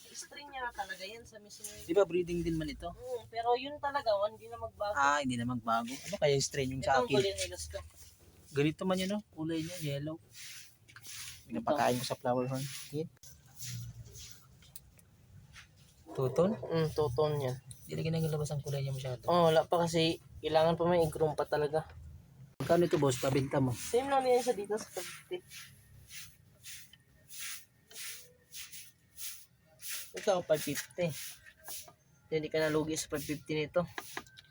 String niya talaga yan sa mismo. Di ba breeding din man ito? Pero yun talaga, hindi na magbago. Hindi na magbago. Ano kaya yung strain yung sa Itong akin? Golden Hilos ko. Ganito man yun, no? Kulay niya, yellow. Pinapakain ko sa flower horn. Yan. Tuton? Tuton yan. Hindi na ginagalabas ang kulay niya masyado. Wala pa kasi, kailangan pa may i-groom pa talaga. Magkano ito, boss? Pabenta mo? Same lang yan sa dito sa 50. Ito, 550. Hindi ka nalugi sa 550 nito.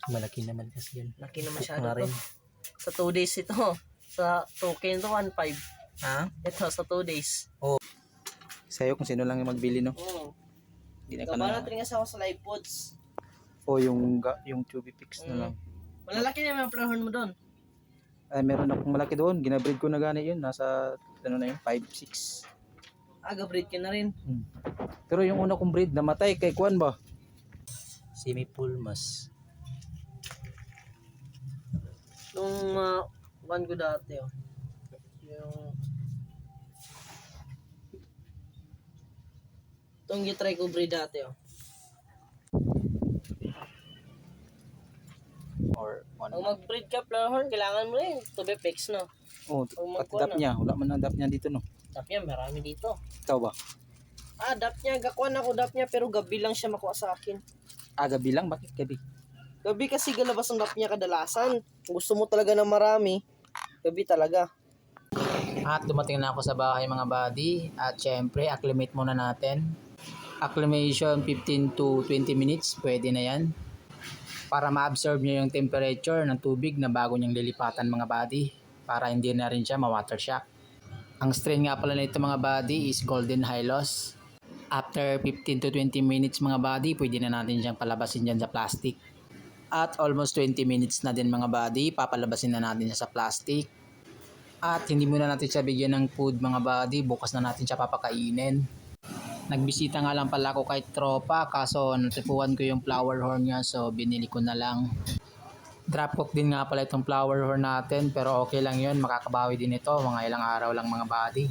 Malaki naman kasi yun. Laki na masyado Rin. to. Sa 2 days ito. Sa token to, 1.5. Ha? Ito, sa 2 days. Sa'yo kung sino lang yung magbili, no? Hindi na ka Gaba na. natin nga sa ako sa live pods. Yung chubby pics na lang. Malalaki na yung mga flower mo doon. Meron akong malaki doon. Ginabreed ko na gani yun. Nasa, 5-6. Breed ka na rin. Pero yung una kong breed, namatay kay Kwan ba? Semipulmas. Nung one ko dati, yung itong gitry ko breed dati, Or one. Kung mag-breed ka flower horn, kailangan mo rin to be fixed, no? Pati dap niya. Wala man ang dap niya dito, no? Dap niya, marami dito. Ikaw ba? Dap niya, gakuan ako dap niya, pero gabi lang siya makuha sa akin. Gabi lang? Bakit gabi? Gabi kasi galabas ang dap niya kadalasan. Kung gusto mo talaga ng marami, gabi talaga. At dumating na ako sa bahay mga buddy. At syempre, acclimate muna natin. Acclimation 15 to 20 minutes. Pwede na yan. Para ma-absorb niya yung temperature ng tubig na bago niyang lilipatan mga buddy. Para hindi na rin siya ma-water shock. Ang strain nga pala nito mga buddy is Golden Hilos. After 15 to 20 minutes mga buddy, pwede na natin siyang palabasin dyan sa plastic. At almost 20 minutes na din mga buddy, papalabasin na natin siya sa plastic. At hindi muna natin siya bigyan ng food mga buddy, bukas na natin siya papakainin. Nagbisita nga lang pala ako kay tropa, kaso natipuan ko yung flower horn niya, so binili ko na lang. Drop cook din nga pala itong flower horn natin, pero okay lang yun, makakabawi din ito, mga ilang araw lang mga buddy.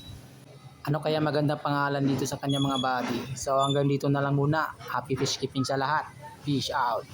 Ano kaya magandang pangalan dito sa kanya mga buddy? So hanggang dito na lang muna, happy fish keeping sa lahat, fish out.